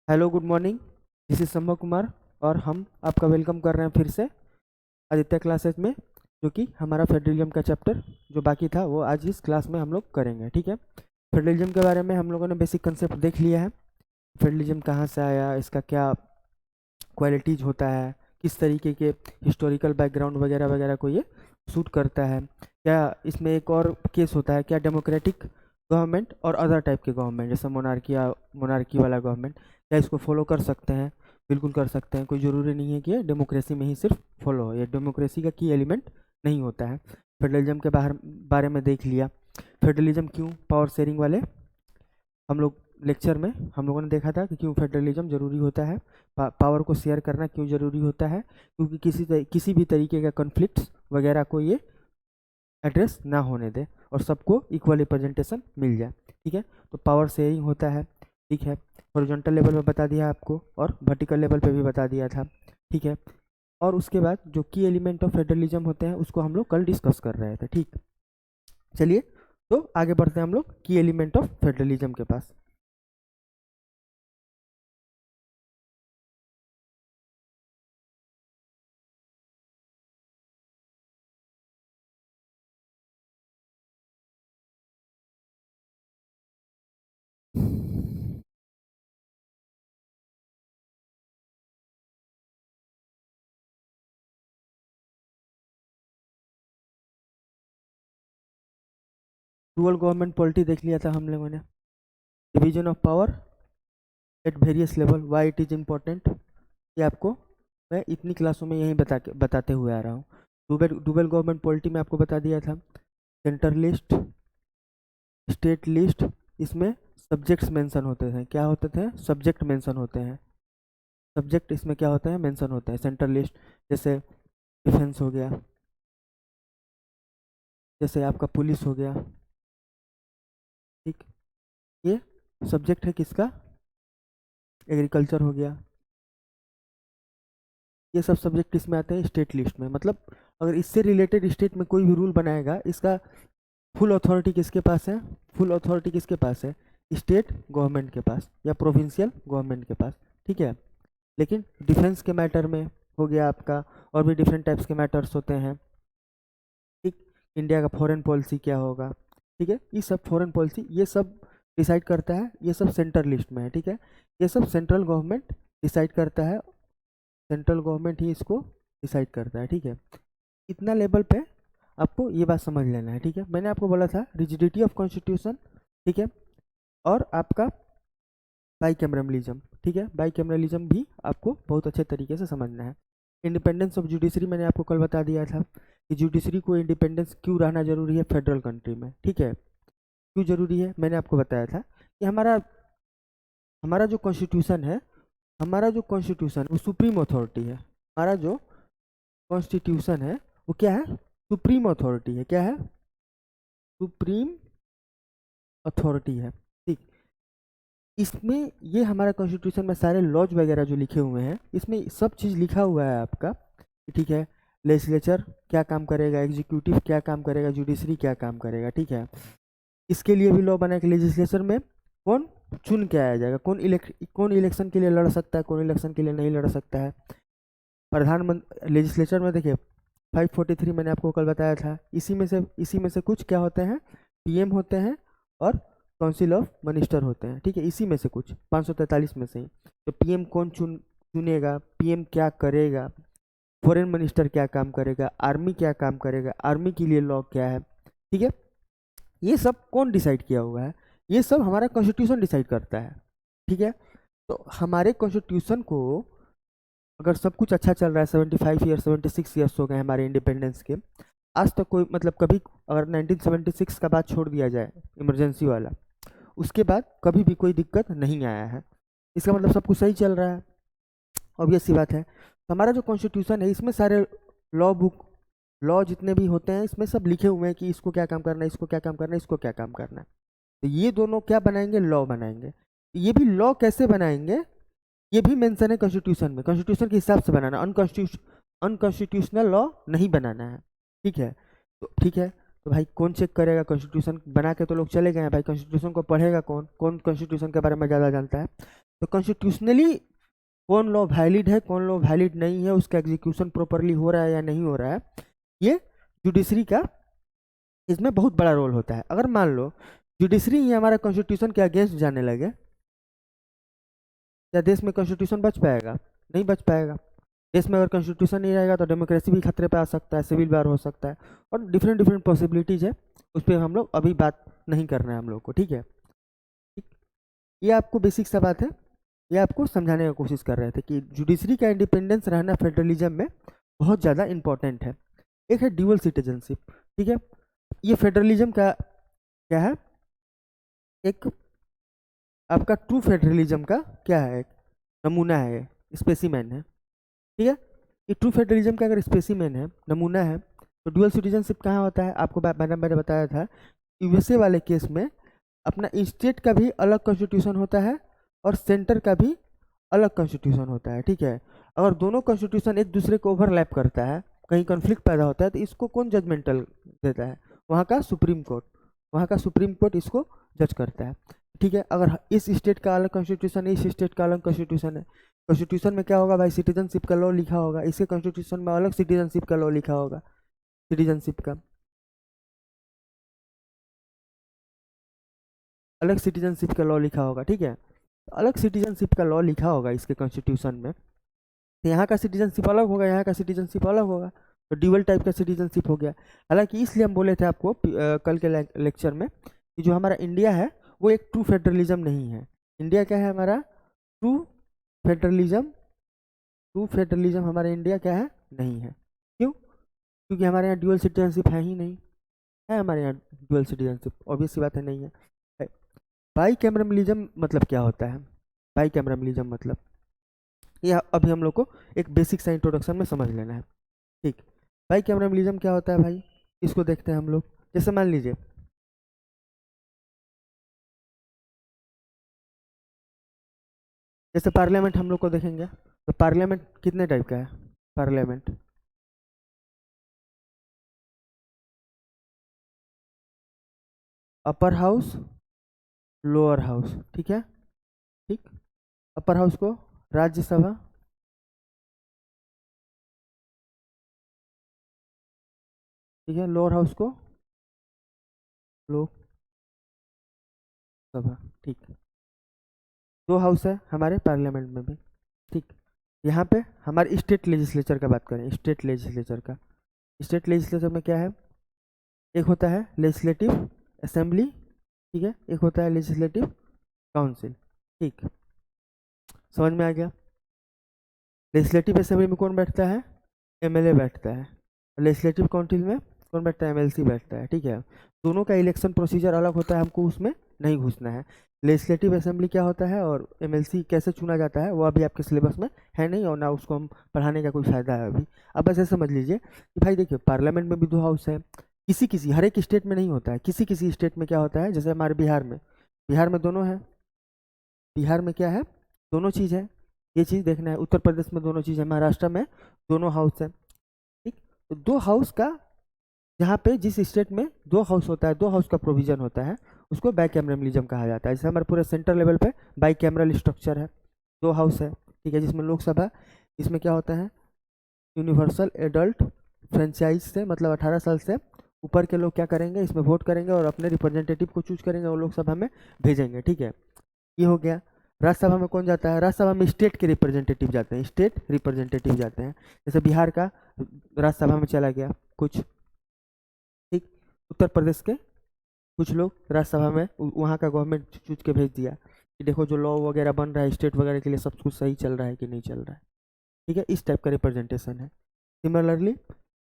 Hello good morning. This is संभव कुमार और हम आपका वेलकम कर रहे हैं फिर से आदित्य क्लासेस में, जो कि हमारा फेडरलिज्म का चैप्टर जो बाकी था वो आज इस क्लास में हम लोग करेंगे। ठीक है, फेडरलिज्म के बारे में हम लोगों ने बेसिक कंसेप्ट देख लिया है। फेडरलिज्म कहाँ से आया, इसका क्या क्वालिटीज होता है, किस तरीके के हिस्टोरिकल बैकग्राउंड वगैरह वगैरह को ये सूट करता है, क्या इसमें एक और केस होता है, क्या डेमोक्रेटिक गवर्नमेंट और अदर टाइप के गवर्नमेंट जैसे मोनार्की या मोनार्की वाला गवर्नमेंट क्या इसको फॉलो कर सकते हैं। बिल्कुल कर सकते हैं, कोई ज़रूरी नहीं है कि ये डेमोक्रेसी में ही सिर्फ फॉलो हो, ये डेमोक्रेसी का की एलिमेंट नहीं होता है। फेडरलिज्म के बारे में देख लिया। फेडरलिज्म क्यों पावर शेयरिंग वाले हम लोग लेक्चर में हम लोगों ने देखा था कि क्यों फेडरलिज्म ज़रूरी होता है, पावर को शेयर करना क्यों ज़रूरी होता है, क्योंकि किसी भी तरीके का कॉन्फ्लिक्ट्स वगैरह को ये एड्रेस ना होने दे और सबको इक्वल रिप्रेजेंटेशन मिल जाए। ठीक है, तो पावर शेयरिंग होता है। ठीक है, हॉरिजॉन्टल लेवल पे बता दिया आपको और वर्टिकल लेवल पे भी बता दिया था। ठीक है, और उसके बाद जो की एलिमेंट ऑफ फेडरलिज्म होते हैं उसको हम लोग कल डिस्कस कर रहे थे। ठीक, चलिए तो आगे बढ़ते हैं हम लोग की एलिमेंट ऑफ फेडरलिज्म के पास। डुअल गवर्नमेंट पॉलिटी देख लिया था हम लोगों ने। Division of power at various level, why it is important, ये आपको मैं इतनी क्लासों में यही बताते हुए आ रहा हूँ। डुअल गवर्नमेंट पॉलिटी में आपको बता दिया था। सेंटर लिस्ट, स्टेट लिस्ट, इसमें सब्जेक्ट्स मेंशन होते थे। क्या होते थे? सब्जेक्ट मेंशन होते हैं। सब्जेक्ट इसमें क्या होते हैं? मेंशन होते हैं। सेंटर लिस्ट जैसे डिफेंस हो गया, जैसे आपका पुलिस हो गया। ठीक, ये सब्जेक्ट है किसका? एग्रीकल्चर हो गया। ये सब सब्जेक्ट इसमें आते हैं स्टेट लिस्ट में। मतलब अगर इससे रिलेटेड स्टेट में कोई भी रूल बनाएगा, इसका फुल अथॉरिटी किसके पास है? फुल अथॉरिटी किसके पास है? स्टेट गवर्नमेंट के पास या प्रोविंशियल गवर्नमेंट के पास। ठीक है, लेकिन डिफेंस के मैटर में हो गया आपका, और भी डिफरेंट टाइप्स के मैटर्स होते हैं। ठीक, इंडिया का फॉरेन पॉलिसी क्या होगा, ठीक है, ये सब फॉरेन पॉलिसी ये सब डिसाइड करता है। ये सब सेंटर लिस्ट में है। ठीक है, ये सब सेंट्रल गवर्नमेंट डिसाइड करता है, सेंट्रल गवर्नमेंट ही इसको डिसाइड करता है। ठीक है, इतना लेवल पे आपको ये बात समझ लेना है। ठीक है, मैंने आपको बोला था रिजिडिटी ऑफ कॉन्स्टिट्यूशन। ठीक है, और आपका बाईकैमरलिज्म। ठीक है, बाईकैमरलिज्म भी आपको बहुत अच्छे तरीके से समझना है। इंडिपेंडेंस ऑफ जुडिशरी मैंने आपको कल बता दिया था कि जुडिशरी को इंडिपेंडेंस क्यों रहना जरूरी है फेडरल कंट्री में। ठीक है, क्यों जरूरी है मैंने आपको बताया था कि हमारा हमारा जो कॉन्स्टिट्यूशन है, हमारा जो कॉन्स्टिट्यूशन वो सुप्रीम अथॉरिटी है। हमारा जो कॉन्स्टिट्यूशन है वो क्या है? सुप्रीम अथॉरिटी है। क्या है? सुप्रीम अथॉरिटी है। ठीक, इसमें ये हमारा कॉन्स्टिट्यूशन में सारे लॉज वगैरह जो लिखे हुए हैं, इसमें सब चीज़ लिखा हुआ है आपका। ठीक है, लेजिस्लेचर क्या काम करेगा, एग्जीक्यूटिव क्या काम करेगा, जुडिशरी क्या काम करेगा। ठीक है, इसके लिए भी लॉ बना कि लेजिस्लेचर में कौन चुन के आया जाएगा, कौन इलेक्शन के लिए लड़ सकता है, कौन इलेक्शन के लिए नहीं लड़ सकता है। प्रधानमंत्री लेजिस्लेचर में देखिए 543 मैंने आपको कल बताया था। इसी में से कुछ क्या होते हैं? पीएम होते हैं और काउंसिल ऑफ मिनिस्टर होते हैं। ठीक है, इसी में से कुछ 543 में से ही। तो पीएम कौन चुनेगा, पीएम क्या करेगा, फॉरेन मिनिस्टर क्या काम करेगा, आर्मी क्या काम करेगा, आर्मी के लिए लॉ क्या है। ठीक है, ये सब कौन डिसाइड किया हुआ है? ये सब हमारा कॉन्स्टिट्यूशन डिसाइड करता है। ठीक है, तो हमारे कॉन्स्टिट्यूशन को अगर सब कुछ अच्छा चल रहा है, 75 ईयर्स 76 ईयर्स हो गए हमारे इंडिपेंडेंस के, आज तक कोई मतलब कभी अगर 1976 का बात छोड़ दिया जाए इमरजेंसी वाला, उसके बाद कभी भी कोई दिक्कत नहीं आया है। इसका मतलब सब कुछ सही चल रहा है। ऑब्वियस सी बात है। तो हमारा जो कॉन्स्टिट्यूशन है इसमें सारे लॉ जितने भी होते हैं इसमें सब लिखे हुए हैं कि इसको क्या काम करना है, इसको क्या काम करना है, इसको क्या काम करना है। तो ये दोनों क्या बनाएंगे? लॉ बनाएंगे। ये भी लॉ कैसे बनाएंगे ये भी मेंशन है कॉन्स्टिट्यूशन में। कॉन्स्टिट्यूशन के हिसाब से बनाना, अनकॉन्स्टिट्यूशनल लॉ नहीं बनाना है। ठीक है, तो ठीक है, तो भाई कौन चेक करेगा? कॉन्स्टिट्यूशन बना के तो लोग चले गए हैं भाई, कॉन्स्टिट्यूशन को पढ़ेगा कौन? कौन कॉन्स्टिट्यूशन के बारे में ज़्यादा जानता है? तो कॉन्स्टिट्यूशनली कौन लॉ वैलिड है, कौन लॉ वैलिड नहीं है, उसका एग्जीक्यूशन प्रॉपरली हो रहा है या नहीं हो रहा है, ये जुडिशरी का इसमें बहुत बड़ा रोल होता है। अगर मान लो जुडिशरी ही हमारा कॉन्स्टिट्यूशन के अगेंस्ट जाने लगे, क्या देश में कॉन्स्टिट्यूशन बच पाएगा? नहीं बच पाएगा। देश में अगर कॉन्स्टिट्यूशन नहीं रहेगा तो डेमोक्रेसी भी खतरे पे आ सकता है, सिविल वार हो सकता है, और डिफरेंट डिफरेंट पॉसिबिलिटीज है। उस पर हम लोग अभी बात नहीं करना है हम लोग को, ठीक है। ठीक। ये आपको बेसिक सा बात है, ये आपको समझाने की कोशिश कर रहे थे कि जुडिशरी का इंडिपेंडेंस रहना फेडरलिज्म में बहुत ज़्यादा इंपॉर्टेंट है। एक है ड्यूअल सिटीजनशिप, ठीक है। ये फेडरलिज्म का क्या है, एक आपका ट्रू फेडरलिज्म का क्या है, एक नमूना है, स्पेसिमेन है, ठीक है। ये ट्रू फेडरलिज्म का अगर स्पेसिमेन है, नमूना है, तो ड्यूअल सिटीजनशिप कहाँ होता है? आपको मैडम मैंने बताया था, यूएसए वाले केस में अपना स्टेट का भी अलग कॉन्स्टिट्यूशन होता है और सेंटर का भी अलग कॉन्स्टिट्यूशन होता है, ठीक है। अगर दोनों कॉन्स्टिट्यूशन एक दूसरे को ओवरलैप करता है, कहीं कॉन्फ्लिक्ट पैदा होता है, तो इसको कौन जजमेंटल देता है? वहाँ का सुप्रीम कोर्ट, वहाँ का सुप्रीम कोर्ट इसको जज करता है, ठीक है। अगर इस स्टेट का अलग कॉन्स्टिट्यूशन है, इस स्टेट का अलग कॉन्स्टिट्यूशन है, कॉन्स्टिट्यूशन में क्या होगा भाई? सिटीजनशिप का लॉ लिखा होगा, इसके कॉन्स्टिट्यूशन में अलग सिटीजनशिप का लॉ लिखा होगा, सिटीजनशिप का अलग सिटीजनशिप का लॉ लिखा होगा, ठीक है। तो अलग सिटीजनशिप का लॉ लिखा होगा इसके कॉन्स्टिट्यूशन में, तो यहाँ का सिटीजनशिप अलग होगा, यहाँ का सिटीजनशिप अलग होगा, तो ड्यूअल टाइप का सिटीजनशिप हो गया। हालांकि इसलिए हम बोले थे आपको कल के लेक्चर में कि जो हमारा इंडिया है वो एक ट्रू फेडरलिज्म नहीं है। इंडिया क्या है हमारा? True federalism. ट्रू फेडरलिज्म हमारा इंडिया क्या है? नहीं है। क्यों? क्योंकि हमारे यहाँ ड्यूअल सिटीजनशिप है ही नहीं। है हमारे यहाँ ड्यूअल सिटीजनशिप? ऑब्वियस सी बात है, नहीं है। बाई कैमरलिज्म मतलब क्या होता है? बाई कैमरलिज्म मतलब ये अभी हम लोग को एक बेसिक सा इंट्रोडक्शन में समझ लेना है, ठीक। बाई कैमरलिज्म क्या होता है भाई? इसको देखते हैं हम लोग। जैसे मान लीजिए जैसे पार्लियामेंट हम लोग को देखेंगे, तो पार्लियामेंट कितने टाइप का है? Parliament upper house, lower house, ठीक है। ठीक। अपर हाउस को राज्यसभा, ठीक है। लोअर हाउस को लोकसभा, ठीक। दो हाउस है हमारे पार्लियामेंट में भी, ठीक। यहाँ पे हमारे स्टेट लेजिस्लेचर का बात करें, स्टेट लेजिस्लेचर का, स्टेट लेजिस्लेचर में क्या है? एक होता है लेजिस्लेटिव असेंबली, ठीक है, एक होता है लेजिस्लेटिव काउंसिल, ठीक। समझ में आ गया? लेजिस्लेटिव असेंबली में कौन बैठता है? एमएलए बैठता है। लेजिस्लेटिव काउंसिल में कौन बैठता है? एमएलसी बैठता है, ठीक है। दोनों का इलेक्शन प्रोसीजर अलग होता है, हमको उसमें नहीं घुसना है। लेजिस्लेटिव असेंबली क्या होता है और एमएलसी कैसे चुना जाता है वो अभी आपके सिलेबस में है नहीं, और ना उसको हम पढ़ाने का कोई फायदा है अभी। अब ऐसे समझ लीजिए कि भाई देखिए, पार्लियामेंट में भी दो हाउस है। किसी किसी हर एक स्टेट में नहीं होता है, किसी किसी स्टेट में क्या होता है, जैसे हमारे बिहार में, बिहार में दोनों है। बिहार में क्या है? दोनों चीज़ है, ये चीज़ देखना है। उत्तर प्रदेश में दोनों चीज़ है, महाराष्ट्र में दोनों हाउस है, ठीक। तो दो हाउस का, जहाँ पे जिस स्टेट में दो हाउस होता है, दो हाउस का प्रोविजन होता है, उसको बाईकैमरलिज्म कहा जाता है। जैसे हमारे पूरे सेंट्रल लेवल पे बाईकैमरल स्ट्रक्चर है, दो हाउस है, ठीक है। जिसमें लोकसभा, इसमें क्या होता है? यूनिवर्सल एडल्ट फ्रेंचाइज से, मतलब 18 साल से ऊपर के लोग क्या करेंगे, इसमें वोट करेंगे और अपने रिप्रेजेंटेटिव को चूज करेंगे और लोकसभा में भेजेंगे, ठीक है। ये हो गया। राज्यसभा में कौन जाता है? राज्यसभा में स्टेट के रिप्रेजेंटेटिव जाते हैं, स्टेट रिप्रेजेंटेटिव जाते हैं। जैसे बिहार का राज्यसभा में चला गया कुछ, ठीक। उत्तर प्रदेश के कुछ लोग राज्यसभा में वहाँ का गवर्नमेंट चूज के भेज दिया कि देखो जो लॉ वगैरह बन रहा है स्टेट वगैरह के लिए, सब कुछ सही चल रहा है कि नहीं चल रहा है, ठीक है। इस टाइप का रिप्रेजेंटेशन है।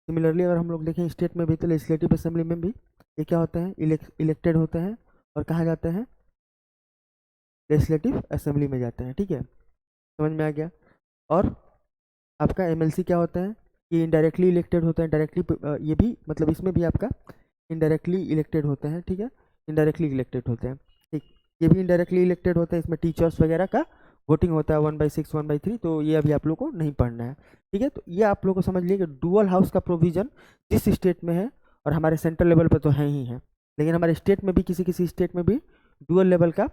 सिमिलरली अगर हम लोग देखें स्टेट में भी, तो लेजिस्लेटिव असेंबली में भी ये क्या होते हैं? इलेक्टेड होते हैं और कहाँ जाते हैं? लेजिस्लेटिव असेंबली में जाते हैं, ठीक है। समझ में आ गया? और आपका एमएलसी क्या होता है? ये इनडायरेक्टली इलेक्टेड होते हैं, डायरेक्टली ये भी, मतलब इसमें भी आपका इनडायरेक्टली इलेक्टेड होते हैं, ठीक है। इनडायरेक्टली इलेक्टेड होते हैं, ठीक। ये भी इनडायरेक्टली इलेक्टेड होते हैं, इसमें टीचर्स वगैरह का वोटिंग होता है 1/6 1/3, तो ये अभी आप लोग को नहीं पढ़ना है, ठीक है। तो ये आप लोग को समझ लिए कि डुअल हाउस का प्रोविजन जिस स्टेट में है, और हमारे सेंट्रल लेवल पर तो है ही है, लेकिन हमारे स्टेट में भी, किसी किसी स्टेट में भी डुअल लेवल का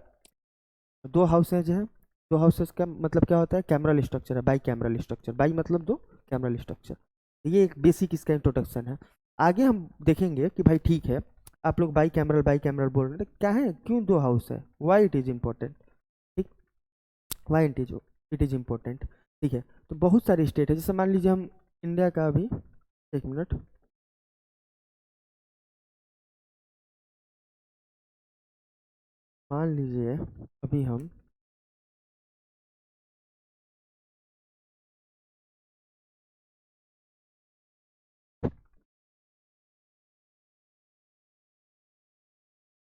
दो हाउस है जो है, दो हाउसेस का मतलब क्या होता है, कैमरल स्ट्रक्चर है, बाई कैमरल स्ट्रक्चर, बाई मतलब दो, कैमरल स्ट्रक्चर। ये एक बेसिक इसका इंट्रोडक्शन है। आगे हम देखेंगे कि भाई ठीक है, आप लोग बाई कैमरल बोल रहे हैं, तो क्या है, क्यों दो हाउस है, वाई इट इज़ इम्पोर्टेंट, ठीक, वाई इट इज़ इम्पोर्टेंट। ठीक है, तो बहुत सारे स्टेट है, जैसे मान लीजिए हम इंडिया का अभी, एक मिनट, मान लीजिए अभी हम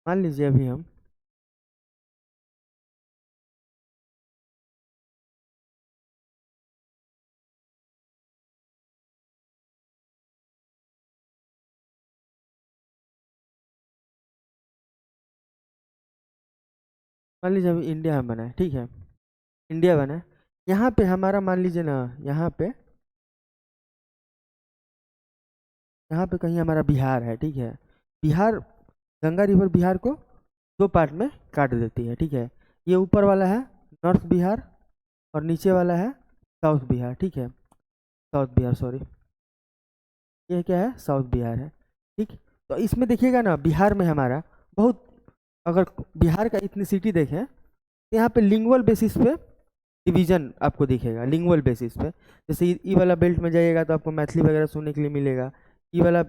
मान लीजिए अभी हम मान लीजिए अभी इंडिया में बना है, ठीक है, इंडिया बना है, यहाँ पे हमारा मान लीजिए ना, यहाँ पे कहीं हमारा बिहार है, ठीक है, बिहार, गंगा रिवर बिहार को दो पार्ट में काट देती है, ठीक है, ये ऊपर वाला है नॉर्थ बिहार और नीचे वाला है साउथ बिहार, ठीक है, साउथ बिहार सॉरी, ये क्या है, साउथ बिहार है, ठीक। तो इसमें देखिएगा ना, बिहार में हमारा बहुत, अगर बिहार का इथनिसिटी देखें तो यहाँ पे लिंगुअल बेसिस पे डिवीजन आपको दिखेगा, लिंगुअल बेसिस पे, जैसे ई वाला बेल्ट में जाइएगा तो आपको मैथिली वगैरह सुनने के लिए मिलेगा, ई वाला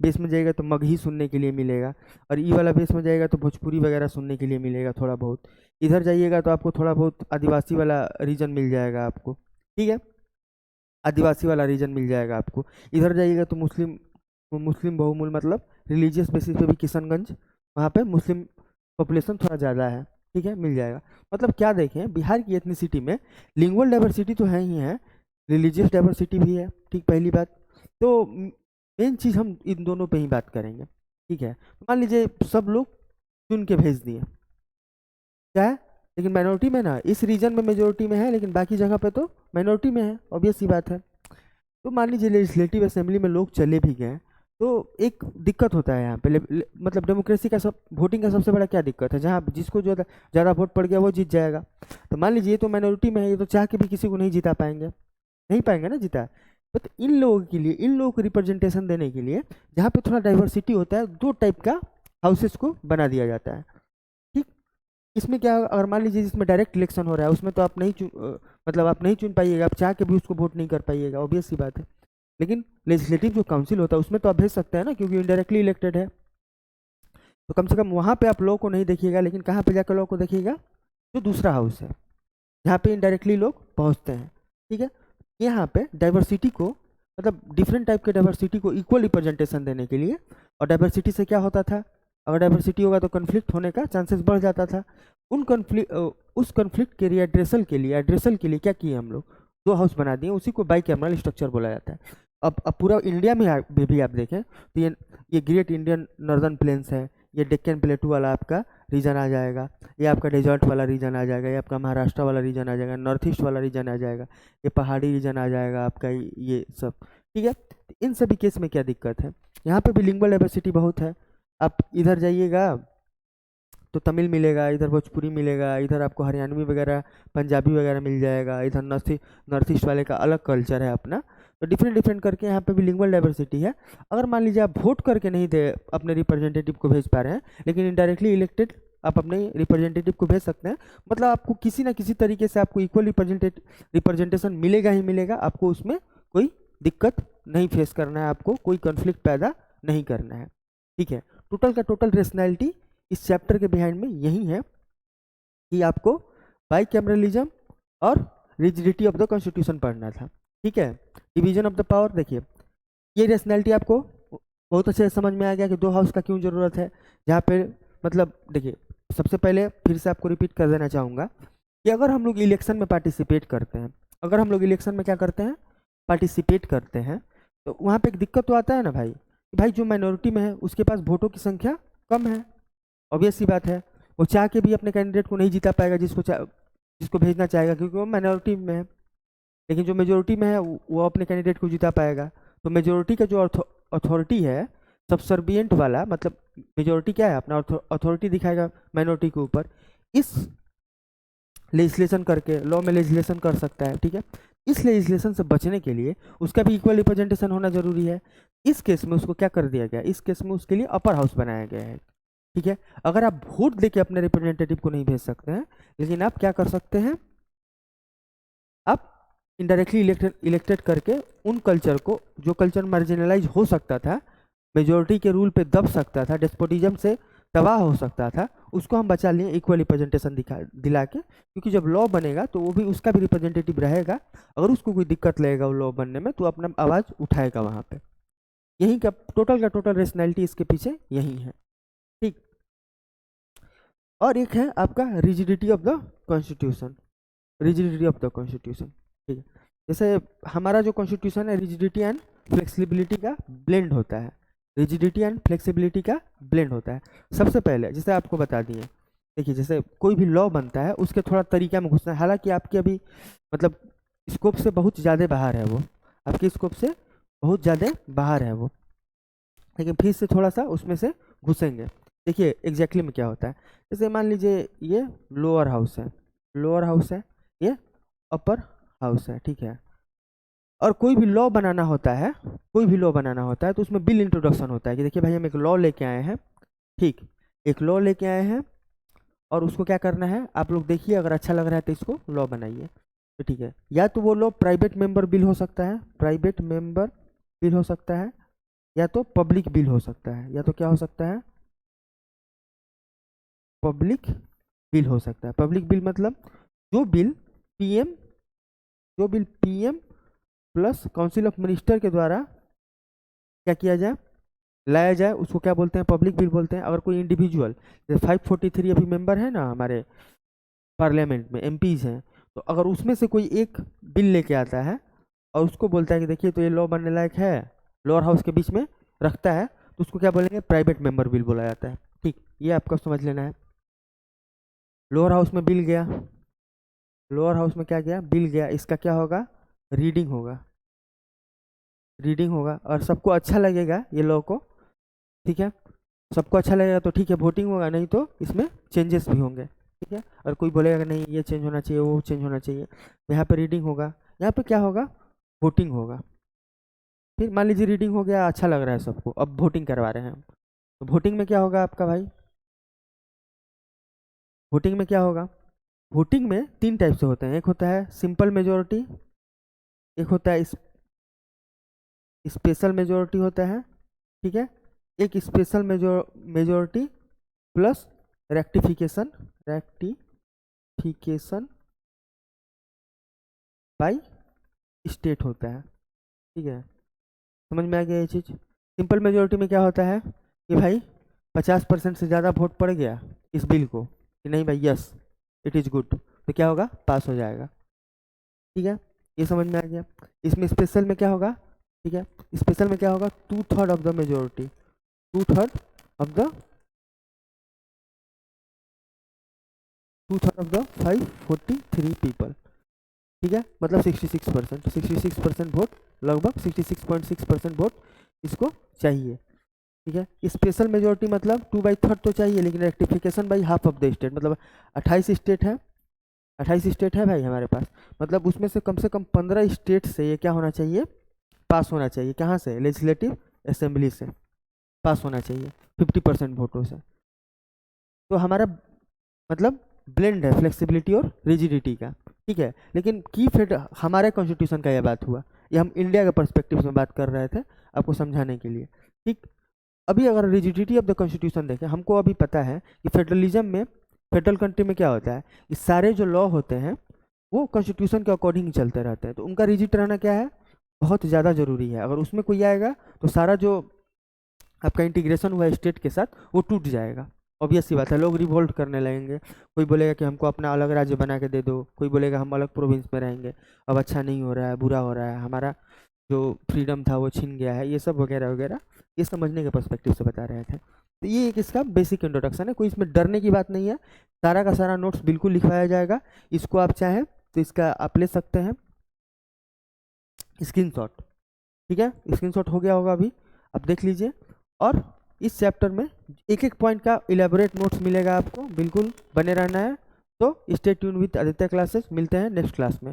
बेस में जाइएगा तो मगही सुनने के लिए मिलेगा, और ई वाला बेस में जाइएगा तो भोजपुरी वगैरह सुनने के लिए मिलेगा थोड़ा बहुत, इधर जाइएगा तो आपको थोड़ा बहुत आदिवासी वाला रीजन मिल जाएगा आपको, ठीक है, आदिवासी वाला रीजन मिल जाएगा आपको, इधर जाइएगा तो मुस्लिम, मुस्लिम बहुमूल मतलब रिलीजियस बेसिस पे भी किशनगंज, वहाँ पे मुस्लिम पॉपुलेशन थोड़ा ज़्यादा है, ठीक है, मिल जाएगा। मतलब क्या देखें, बिहार की एथनिसिटी में लिंगुअल डाइवर्सिटी तो है ही है, रिलीजियस डाइवर्सिटी भी है, ठीक, पहली बात। तो मेन चीज़ हम इन दोनों पे ही बात करेंगे, ठीक है। मान लीजिए सब लोग चुन के भेज दिए, क्या है, लेकिन माइनॉरिटी में ना, इस रीजन में मेजोरिटी में है लेकिन बाकी जगह पे तो माइनॉरिटी में है, ऑब्वियस सी बात है। तो मान लीजिए लेजिस्लेटिव असेंबली में लोग चले भी गए, तो एक दिक्कत होता है यहाँ पे, मतलब डेमोक्रेसी का सब, वोटिंग का सबसे बड़ा क्या दिक्कत है, जहाँ जिसको जो ज़्यादा वोट पड़ गया वो जीत जाएगा। तो मान लीजिए ये तो माइनॉरिटी में है, ये तो चाह के भी किसी को नहीं जिता पाएंगे, नहीं पाएंगे ना जिता। तो इन लोगों के लिए, इन लोगों को रिप्रेजेंटेशन देने के लिए, जहाँ पे थोड़ा डाइवर्सिटी होता है, दो टाइप का हाउसेस को बना दिया जाता है, ठीक। इसमें क्या, अगर मान लीजिए जिसमें डायरेक्ट इलेक्शन हो रहा है उसमें तो आप नहीं मतलब आप नहीं चुन पाइएगा, आप चाह के भी उसको वोट नहीं कर पाइएगा, ऑब्वियस सी बात है। लेकिन लेजिस्लेटिव जो काउंसिल होता है उसमें तो आप भेज सकते हैं ना, क्योंकि इनडायरेक्टली इलेक्टेड है। तो कम से कम वहाँ पे आप लोगों को नहीं देखिएगा, लेकिन कहाँ पे जाकर लोगों को देखिएगा, जो दूसरा हाउस है, जहाँ पे इनडायरेक्टली लोग पहुँचते हैं, ठीक है। यहाँ पे डाइवर्सिटी को, मतलब डिफरेंट टाइप के डाइवर्सिटी को इक्वल रिप्रेजेंटेशन देने के लिए, और डाइवर्सिटी से क्या होता था, अगर डाइवर्सिटी होगा तो कन्फ्लिक्ट होने का चांसेस बढ़ जाता था, उन कन्फ्लिक्ट, उस कन्फ्लिक्ट के लिए एड्रेसल के लिए क्या किए हम लोग, दो हाउस बना दिए, उसी को बाई कैमरल स्ट्रक्चर बोला जाता है। अब पूरा इंडिया में भी आप देखें तो ये ग्रेट इंडियन नॉर्दर्न प्लेन्स है, ये डेक्कन प्लेटू वाला आपका रीजन आ जाएगा, ये आपका डेजर्ट वाला रीजन आ जाएगा, ये आपका महाराष्ट्र वाला रीजन आ जाएगा, नॉर्थ ईस्ट वाला रीजन आ जाएगा, ये पहाड़ी रीजन आ जाएगा आपका, ये सब, ठीक है। तो इन सभी केस में क्या दिक्कत है, यहाँ पे भी लिंगुअल डाइवर्सिटी बहुत है। आप इधर जाइएगा तो तमिल मिलेगा, इधर भोजपुरी मिलेगा, इधर आपको हरियाणवी वगैरह, पंजाबी वगैरह मिल जाएगा, इधर नॉर्थ ईस्ट वाले का अलग कल्चर है अपना। तो डिफरेंट डिफरेंट करके यहाँ पे भी लिंगुअल डाइवर्सिटी है। अगर मान लीजिए आप वोट करके नहीं दे अपने रिप्रेजेंटेटिव को भेज पा रहे हैं, लेकिन इनडायरेक्टली इलेक्टेड आप अपने रिप्रेजेंटेटिव को भेज सकते हैं, मतलब आपको किसी ना किसी तरीके से आपको इक्वल रिप्रेजेंटेशन मिलेगा ही मिलेगा, आपको उसमें कोई दिक्कत नहीं फेस करना है, आपको कोई कॉन्फ्लिक्ट पैदा नहीं करना है, ठीक है। टोटल का टोटल रेशनैलिटी इस चैप्टर के बिहाइंड में यही है कि आपको बाइकैमरलिज्म और रिजिडिटी ऑफ द कॉन्स्टिट्यूशन पढ़ना था, ठीक है। डिवीजन ऑफ द पावर, देखिए ये रेशनैलिटी आपको बहुत अच्छे से समझ में आ गया कि दो हाउस का क्यों ज़रूरत है, जहाँ पे मतलब देखिए, सबसे पहले फिर से आपको रिपीट कर देना चाहूँगा कि अगर हम लोग इलेक्शन में पार्टिसिपेट करते हैं, अगर हम लोग इलेक्शन में क्या करते हैं, पार्टिसिपेट करते हैं, तो वहाँ पे एक दिक्कत तो आता है ना भाई, कि भाई जो माइनॉरिटी में है उसके पास वोटों की संख्या कम है, ऑब्वियस सी बात है, वो चाह के भी अपने कैंडिडेट को नहीं जीता पाएगा जिसको भेजना चाहेगा, क्योंकि वो माइनॉरिटी में है। लेकिन जो मेजोरिटी में है वो अपने कैंडिडेट को जीता पाएगा। तो मेजोरिटी का जो अथॉरिटी है, सबसर्बिएंट वाला, मतलब मेजोरिटी क्या है, अपना अथॉरिटी दिखाएगा माइनॉरिटी के ऊपर। इस लेजिस्लेशन करके लॉ में लेजिस्लेशन कर सकता है, ठीक है। इस लेजिस्लेशन से बचने के लिए उसका भी इक्वल रिप्रेजेंटेशन होना जरूरी है। इस केस में उसको क्या कर दिया गया, इस केस में उसके लिए अपर हाउस बनाया गया है, ठीक है। अगर आप वोट देके अपने रिप्रेजेंटेटिव को नहीं भेज सकते हैं, लेकिन आप क्या कर सकते हैं, आप इनडायरेक्टली इलेक्टेड करके उन कल्चर को, जो कल्चर मार्जिनलाइज हो सकता था, मेजोरिटी के रूल पे दब सकता था, डेस्पोटिज्म से तबाह हो सकता था, उसको हम बचा लिए इक्वल रिप्रेजेंटेशन दिला के। क्योंकि जब लॉ बनेगा तो वो भी, उसका भी रिप्रेजेंटेटिव रहेगा। अगर उसको कोई दिक्कत लगेगा वो लॉ बनने में, तो अपना आवाज़ उठाएगा वहाँ पे। यही का टोटल रेशनैलिटी इसके पीछे यही है, ठीक। और एक है आपका rigidity of the constitution, rigidity of the constitution, ठीक है। जैसे हमारा जो कॉन्स्टिट्यूशन है, रिजिडिटी एंड फ्लेक्सिबिलिटी का ब्लेंड होता है, रिजिडिटी एंड फ्लेक्सिबिलिटी का ब्लेंड होता है। सबसे पहले जैसे आपको बता दिए, देखिए जैसे कोई भी लॉ बनता है उसके थोड़ा तरीका में घुसना है, हालांकि आपकी अभी मतलब स्कोप से बहुत ज़्यादा बाहर है वो, आपके स्कोप से बहुत ज़्यादा बाहर है वो, लेकिन फिर से थोड़ा सा उसमें से घुसेंगे। देखिए एग्जैक्टली में क्या होता है, जैसे मान लीजिए ये लोअर हाउस है, लोअर हाउस है, ये अपर हाउस है, ठीक है। और कोई भी लॉ बनाना होता है, कोई भी लॉ बनाना होता है तो उसमें बिल इंट्रोडक्शन होता है कि देखिए भाई हम एक लॉ लेके आए हैं, ठीक, एक लॉ लेके आए हैं और उसको क्या करना है, आप लोग देखिए अगर अच्छा लग रहा है तो इसको लॉ बनाइए, तो ठीक है। या तो वो लॉ प्राइवेट मेंबर बिल हो सकता है, प्राइवेट मेंबर बिल हो सकता है, या तो पब्लिक बिल हो सकता है, या तो क्या हो सकता है, पब्लिक बिल हो सकता है। पब्लिक बिल मतलब जो बिल पीएम, जो bill PM plus council of minister के द्वारा क्या किया जाए, लाया जाए, उसको क्या बोलते हैं, पब्लिक बिल बोलते हैं। अगर कोई इंडिविजुअल, जैसे 543 अभी मेंबर है ना हमारे पार्लियामेंट में, एमपीज हैं, तो अगर उसमें से कोई एक बिल लेके आता है और उसको बोलता है कि देखिए तो ये लॉ बनने लायक है, लोअर हाउस के बीच में रखता है, तो उसको क्या बोलेंगे, प्राइवेट मेंबर बिल बोला जाता है, ठीक। ये आपको समझ लेना है। लोअर हाउस में बिल गया, लोअर हाउस में क्या गया, बिल गया, इसका क्या होगा, रीडिंग होगा, रीडिंग होगा, और सबको अच्छा लगेगा ये लॉ को, ठीक है। सबको अच्छा लगेगा तो ठीक है वोटिंग होगा, नहीं तो इसमें चेंजेस भी होंगे, ठीक है। और कोई बोलेगा कि नहीं ये चेंज होना चाहिए, वो चेंज होना चाहिए, यहाँ पे रीडिंग होगा, यहाँ पे क्या होगा, वोटिंग होगा। फिर मान लीजिए रीडिंग हो गया, अच्छा लग रहा है सबको, अब वोटिंग करवा रहे हैं हम, तो वोटिंग में क्या होगा आपका भाई, वोटिंग में क्या होगा, वोटिंग में तीन टाइप से होते हैं, एक होता है सिंपल मेजोरिटी, एक होता है स्पेशल मेजोरिटी होता है, ठीक है। एक special majority plus rectification, rectification by state होता है, ठीक है। समझ में आ गया ये चीज़। सिंपल मेजोरिटी में क्या होता है कि भाई 50% से ज़्यादा वोट पड़ गया इस बिल को कि नहीं भाई यस इट इज़ गुड, तो क्या होगा, पास हो जाएगा, ठीक है। ये समझ में आ गया। इसमें स्पेशल में क्या होगा, ठीक है, स्पेशल में क्या होगा, 2/3 of the majority, 2/3 of the 2/3 of the 543 people, ठीक है, मतलब 66%, 66% वोट, लगभग 66.6% वोट इसको चाहिए, ठीक है। स्पेशल मेजोरिटी मतलब 2/3 तो चाहिए, लेकिन rectification by half of the state, मतलब 28 स्टेट है, 28 स्टेट है भाई हमारे पास, मतलब उसमें से कम 15 स्टेट से ये क्या होना चाहिए, पास होना चाहिए, कहाँ से, लेजिस्लेटिव असेंबली से पास होना चाहिए 50% वोटों से। तो हमारा मतलब ब्लेंड है फ्लेक्सिबिलिटी और रिजिडिटी का, ठीक है। लेकिन की फेड हमारे कॉन्स्टिट्यूशन का यह बात हुआ, ये हम इंडिया के पर्सपेक्टिव में बात कर रहे थे आपको समझाने के लिए, ठीक। अभी अगर रिजिडिटी ऑफ द कॉन्स्टिट्यूशन देखें, हमको अभी पता है कि फेडरलिज्म में, फेडरल कंट्री में क्या होता है कि सारे जो लॉ होते हैं वो कॉन्स्टिट्यूशन के अकॉर्डिंग चलते रहते हैं, तो उनका रिजिड रहना क्या है, बहुत ज़्यादा ज़रूरी है। अगर उसमें कोई आएगा तो सारा जो आपका इंटीग्रेशन हुआ है स्टेट के साथ वो टूट जाएगा, ऑब्वियस सी बात है, लोग रिवोल्ट करने लगेंगे। कोई बोलेगा कि हमको अपना अलग राज्य बना के दे दो, कोई बोलेगा हम अलग प्रोविंस में रहेंगे, अब अच्छा नहीं हो रहा है, बुरा हो रहा है, हमारा जो फ्रीडम था वो छिन गया है, ये सब वगैरह वगैरह, ये समझने के पर्सपेक्टिव से बता रहे थे। तो ये एक इसका बेसिक इंट्रोडक्शन है, कोई इसमें डरने की बात नहीं है, सारा का सारा नोट्स बिल्कुल लिखवाया जाएगा। इसको आप चाहें तो इसका आप ले सकते हैं स्क्रीनशॉट, ठीक है, स्क्रीनशॉट हो गया होगा अभी, आप देख लीजिए। और इस चैप्टर में एक एक पॉइंट का इलेबोरेट नोट्स मिलेगा आपको, बिल्कुल बने रहना है। तो stay tune with Aditya classes, मिलते हैं नेक्स्ट क्लास में।